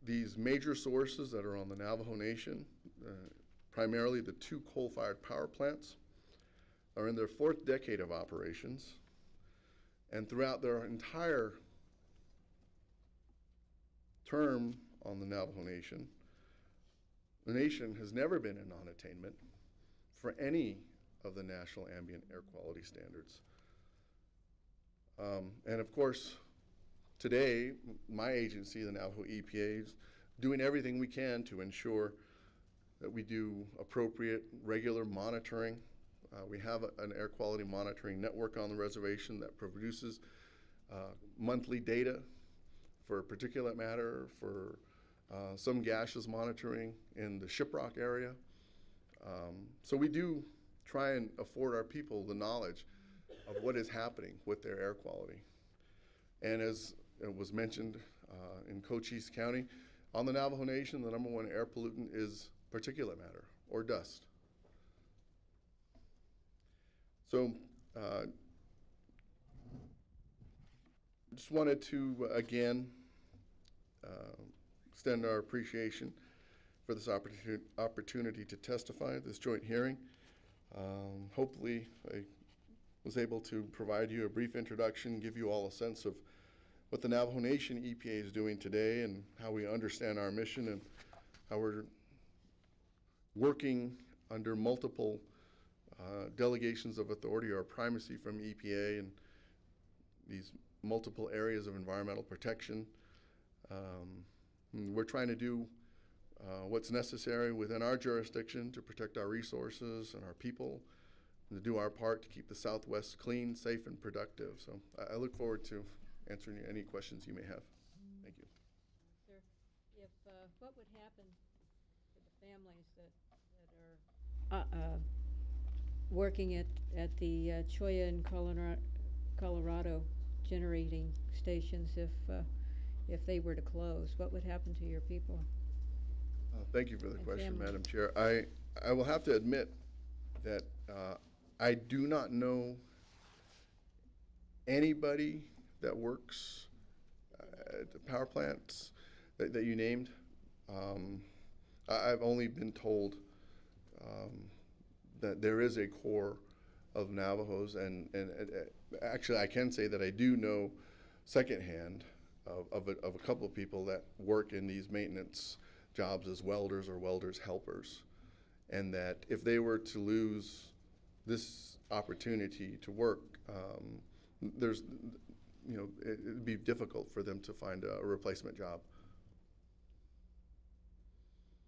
these major sources that are on the Navajo Nation, primarily the 2 coal-fired power plants, are in their 4th decade of operations, and throughout their entire term on the Navajo Nation, the nation has never been in non-attainment for any of the national ambient air quality standards. And of course, today, my agency, the Navajo EPA, is doing everything we can to ensure that we do appropriate, regular monitoring. We have an air quality monitoring network on the reservation that produces monthly data for particulate matter, for some gaseous monitoring in the Shiprock area. So we do try and afford our people the knowledge of what is happening with their air quality. And as it was mentioned in Cochise County, on the Navajo Nation, the #1 air pollutant is particulate matter or dust. So just wanted to, again, extend our appreciation for this opportunity to testify at this joint hearing. Hopefully, I was able to provide you a brief introduction, give you all a sense of what the Navajo Nation EPA is doing today and how we understand our mission and how we're working under multiple delegations of authority or primacy from EPA and these multiple areas of environmental protection. We're trying to do what's necessary within our jurisdiction to protect our resources and our people, and to do our part to keep the Southwest clean, safe, and productive. So I look forward to answering any questions you may have. Thank you. Sir, if what would happen to the families that are working at the Choya and Colorado generating stations if they were to close? What would happen to your people? Thank you for the question, family. Madam Chair. I will have to admit that I do not know anybody that works at the power plants that you named. I've only been told that there is a core of Navajos, and actually I can say that I do know secondhand of a couple of people that work in these maintenance jobs as welders or welders helpers, and that if they were to lose this opportunity to work, it'd be difficult for them to find a replacement job.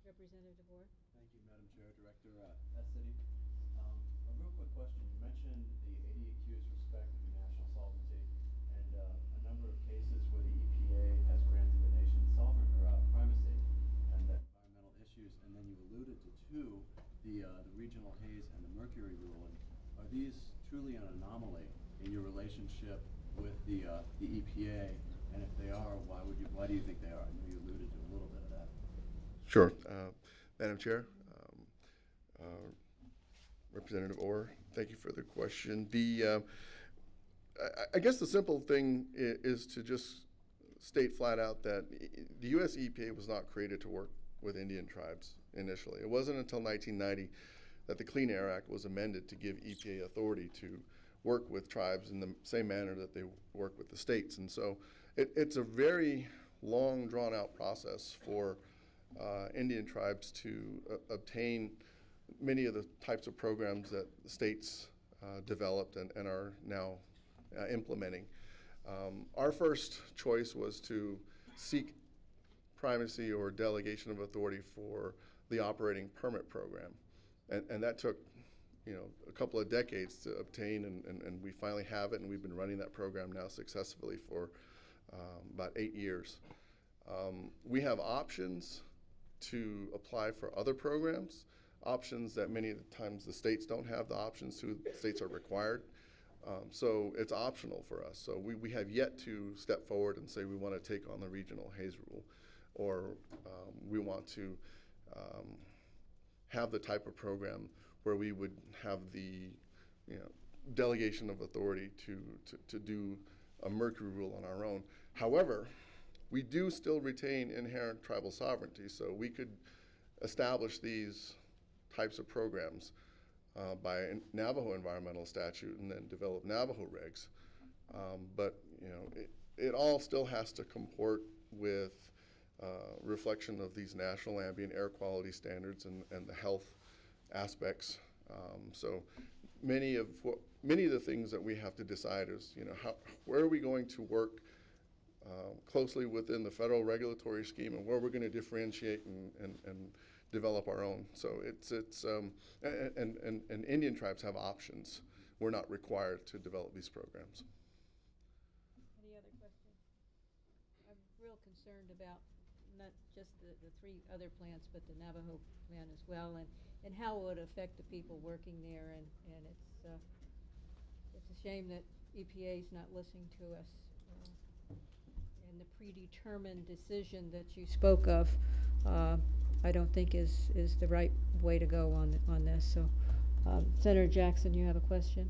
Representative Orr? Thank you, Madam Chair. Director Etsitty. A real quick question. You mentioned the 80 accused respect of national sovereignty and a number of cases where the EPA has granted the nation primacy and the environmental issues, and then you alluded to 2, the regional haze and the mercury ruling. Are these truly an anomaly in your relationship with the EPA? And if they are, why do you think they are? I know you alluded to a little bit of that. Sure. Madam Chair, Representative Orr, thank you for the question. I guess the simple thing is to just state flat out that the U.S. EPA was not created to work with Indian tribes initially. It wasn't until 1990 that the Clean Air Act was amended to give EPA authority to work with tribes in the same manner that they work with the states. And so it's a very long, drawn-out process for Indian tribes to obtain many of the types of programs that the states developed and are now implementing. Our first choice was to seek primacy or delegation of authority for the operating permit program. And that took a couple of decades to obtain, and we finally have it, and we've been running that program now successfully for about 8 years. We have options to apply for other programs, options that many of the times the states don't have the options to. The states are required. So it's optional for us. So we have yet to step forward and say we want to take on the regional haze rule, or we want to have the type of program where we would have the delegation of authority to do a mercury rule on our own. However, we do still retain inherent tribal sovereignty, so we could establish these types of programs by Navajo environmental statute and then develop Navajo regs. But it all still has to comport with reflection of these national ambient air quality standards and the health aspects. So many of the things that we have to decide is, where are we going to work closely within the federal regulatory scheme, and where we're going to differentiate and develop our own. So and Indian tribes have options. We're not required to develop these programs. Any other questions? I'm real concerned about not just the 3 other plants, but the Navajo plant as well, and how it would affect the people working there. And it's a shame that EPA is not listening to us. And the predetermined decision that you spoke of, I don't think is the right way to go on this. So, Senator Jackson, you have a question?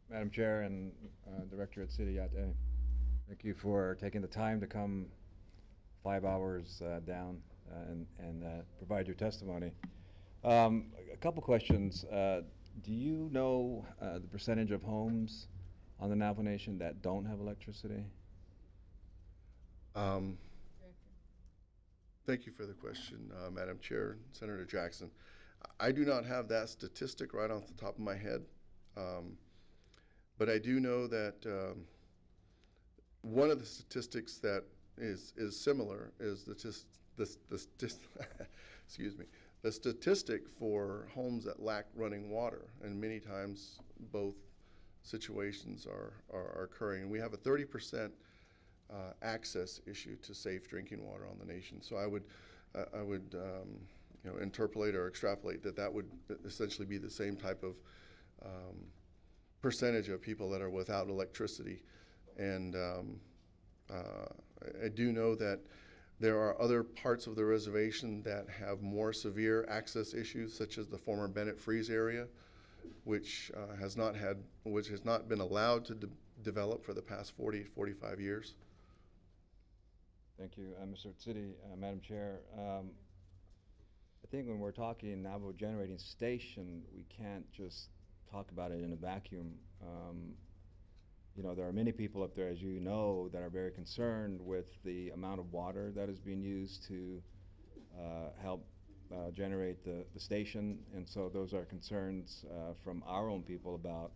Madam Chair and Director Etsitty, thank you for taking the time to come 5 hours down and provide your testimony. A couple questions. Do you know the percentage of homes on the Navajo Nation that don't have electricity? Thank you for the question, Madam Chair, Senator Jackson. I do not have that statistic right off the top of my head, but I do know that one of the statistics that is similar is excuse me, the statistic for homes that lack running water, and many times both situations are occurring. And we have a 30% access issue to safe drinking water on the nation. So I would interpolate or extrapolate that would essentially be the same type of percentage of people that are without electricity. And I do know that there are other parts of the reservation that have more severe access issues, such as the former Bennett Freeze area, which has not been allowed to develop for the past 45 years. Thank you, Mr. Etsitty, Madam Chair. I think when we're talking Navajo Generating Station, we can't just talk about it in a vacuum. There are many people up there, as you know, that are very concerned with the amount of water that is being used to help generate the station, and so those are concerns from our own people about,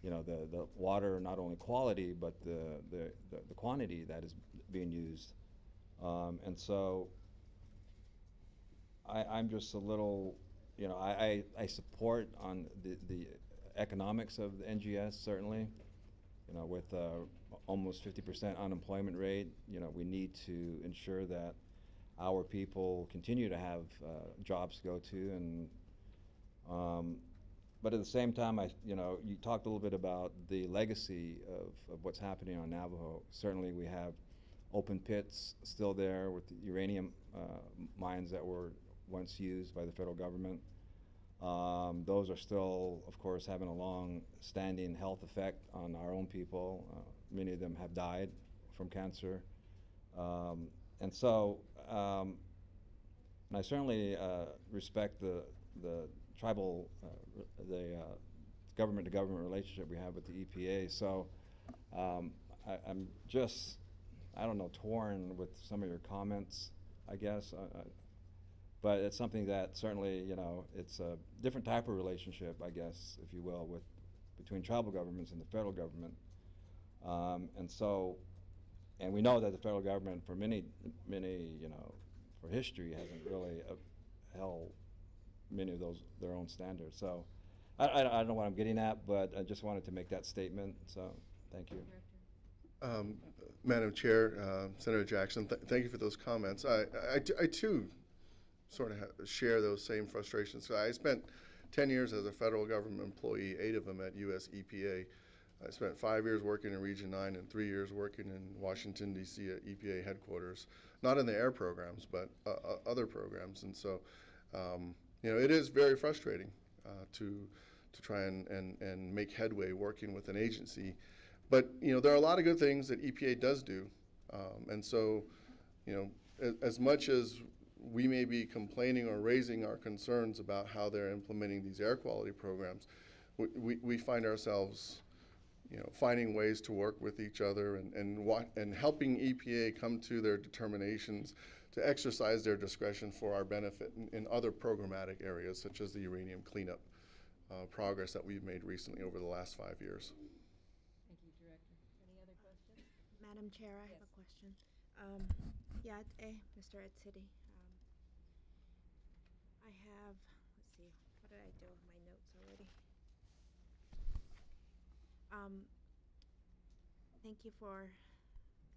the water, not only quality, but the quantity that is being used. And so I'm just a little, I support on the economics of the NGS, certainly. With almost 50% unemployment rate, we need to ensure that our people continue to have jobs to go to. And but at the same time, you talked a little bit about the legacy of what's happening on Navajo. Certainly, we have open pits still there with the uranium mines that were once used by the federal government. Those are still, of course, having a long-standing health effect on our own people. Many of them have died from cancer. And so, and I certainly respect the tribal, the government-to-government relationship we have with the EPA. So I'm just, I don't know, torn with some of your comments, I guess. But it's something that certainly, it's a different type of relationship, I guess, if you will, between tribal governments and the federal government. And we know that the federal government, for many, for history, hasn't really held many of those their own standards. So I don't know what I'm getting at, but I just wanted to make that statement. So thank you. Madam Chair, Senator Jackson, thank you for those comments. I too sort of share those same frustrations. So I spent 10 years as a federal government employee, 8 of them at US EPA. I spent 5 years working in Region 9 and 3 years working in Washington, D.C. at EPA headquarters, not in the air programs, but other programs. And so, it is very frustrating to try and make headway working with an agency. But, there are a lot of good things that EPA does do. And so, you know, as much as we may be complaining or raising our concerns about how they're implementing these air quality programs, we find ourselves, you know, finding ways to work with each other and helping EPA come to their determinations to exercise their discretion for our benefit in other programmatic areas, such as the uranium cleanup progress that we've made recently over the last 5 years. Thank you, Director. Any other questions? Madam Chair, I have Yes. a question. Mr. Etsitty, I have, let's see, what did I do with my notes already? Thank you for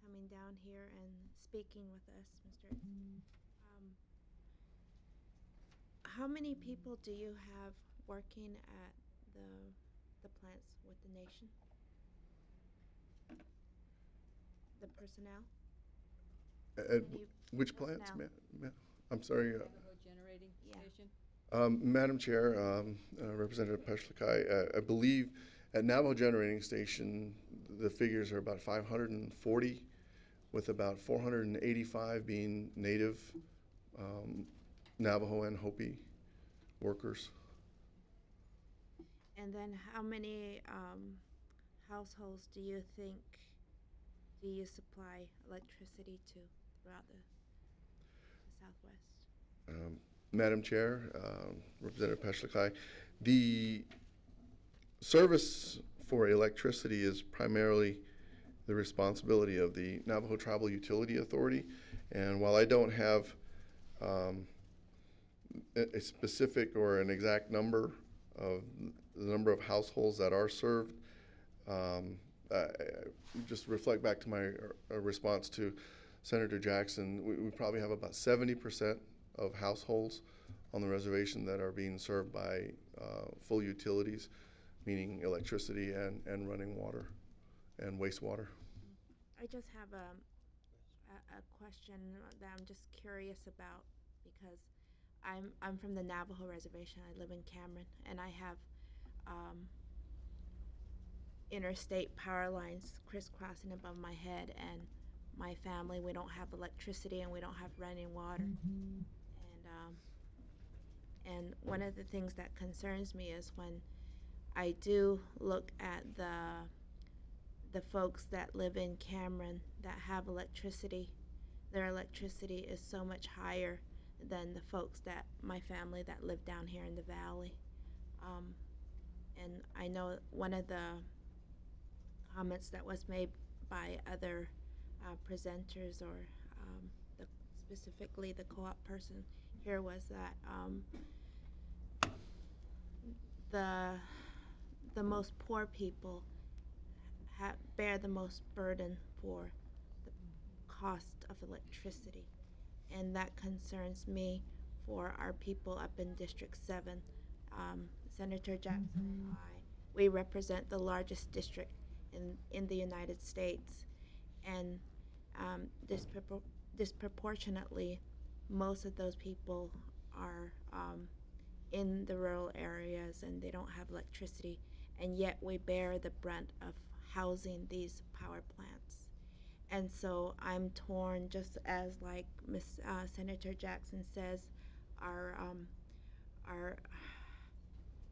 coming down here and speaking with us, Mr. Etsitty. How many people do you have working at the plants with the nation? The personnel? At Any which plants? personnel? I'm sorry. Navajo Generating Yeah. Station? Madam Chair, Representative Peshlikai, I believe at Navajo Generating Station, the figures are about 540, with about 485 being native Navajo and Hopi workers. And then how many households do you think do you supply electricity to throughout the Southwest? Madam Chair, Representative Peshlikai, the service for electricity is primarily the responsibility of the Navajo Tribal Utility Authority. And while I don't have a specific or an exact number of the number of households that are served, I just reflect back to my response to Senator Jackson. We probably have about 70% of households on the reservation that are being served by full utilities, meaning electricity and running water and wastewater. I just have a question that I'm just curious about, because I'm from the Navajo reservation. I live in Cameron, and I have interstate power lines crisscrossing above my head, and my family, we don't have electricity and we don't have running water. And one of the things that concerns me is when I do look at the folks that live in Cameron that have electricity, their electricity is so much higher than the folks that my family that live down here in the valley. And I know one of the comments that was made by other presenters, or specifically the co-op person here, was that the most poor people bear the most burden for the cost of electricity, and that concerns me for our people up in District 7. Senator Jackson and I, we represent the largest district in the United States, and disproportionately, most of those people are in the rural areas and they don't have electricity, and yet we bear the brunt of housing these power plants. And so I'm torn, just as like Senator Jackson says,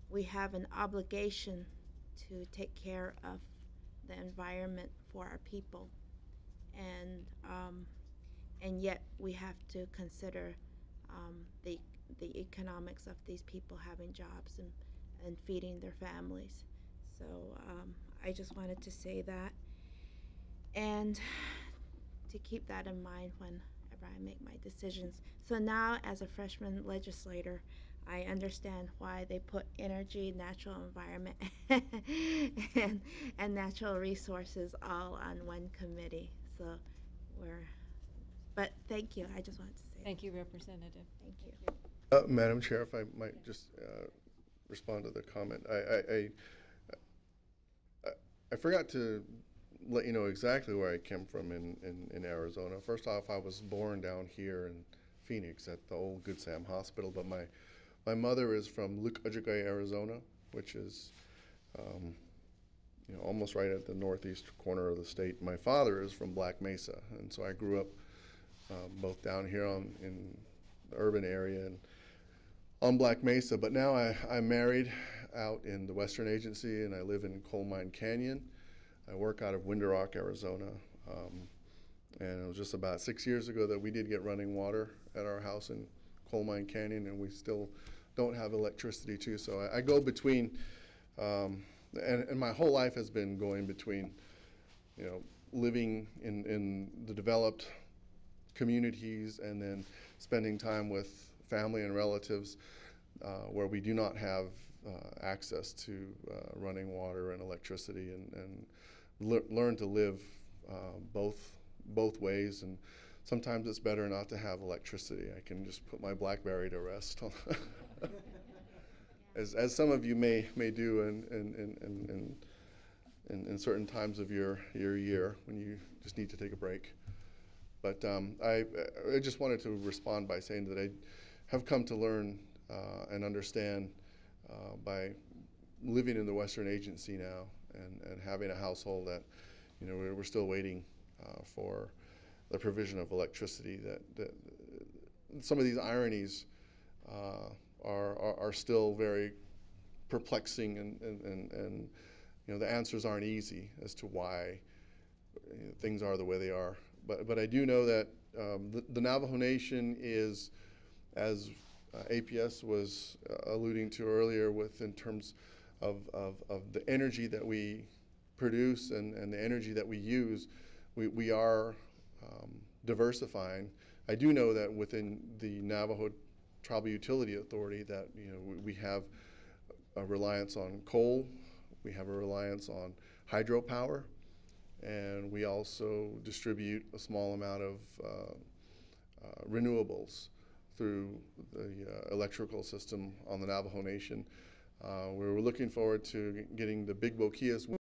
we have an obligation to take care of the environment for our people, and yet we have to consider the economics of these people having jobs and feeding their families. So I just wanted to say that, and to keep that in mind whenever I make my decisions. So now, as a freshman legislator, I understand why they put energy, natural environment, and natural resources all on one committee. So but thank you. I just wanted to say Thank you, Representative. Thank you. Madam Chair, if I might just respond to the comment. I forgot to let you know exactly where I came from in Arizona. First off, I was born down here in Phoenix at the old Good Sam Hospital, but my mother is from Luke, Arizona, which is almost right at the northeast corner of the state. My father is from Black Mesa, and so I grew up both down here in the urban area and on Black Mesa. But now I'm married out in the Western Agency, and I live in Coal Mine Canyon. I work out of Winter Rock, Arizona. And it was just about 6 years ago that we did get running water at our house in Coal Mine Canyon, and we still don't have electricity too. So I go between, and my whole life has been going between, living in the developed communities and then spending time with family and relatives where we do not have access to running water and electricity, and learn to live both ways. And sometimes it's better not to have electricity. I can just put my BlackBerry to rest, as some of you may do in certain times of your year when you just need to take a break. But I just wanted to respond by saying that I have come to learn and understand by living in the Western Agency now and having a household that, we're still waiting for the provision of electricity, that some of these ironies are still very perplexing, and the answers aren't easy as to why things are the way they are. But I do know that the Navajo Nation is, as APS was alluding to earlier, in terms of the energy that we produce and the energy that we use, we are diversifying. I do know that within the Navajo Tribal Utility Authority that we have a reliance on coal, we have a reliance on hydropower, and we also distribute a small amount of renewables through the electrical system on the Navajo Nation. We're looking forward to getting the Big Boquillas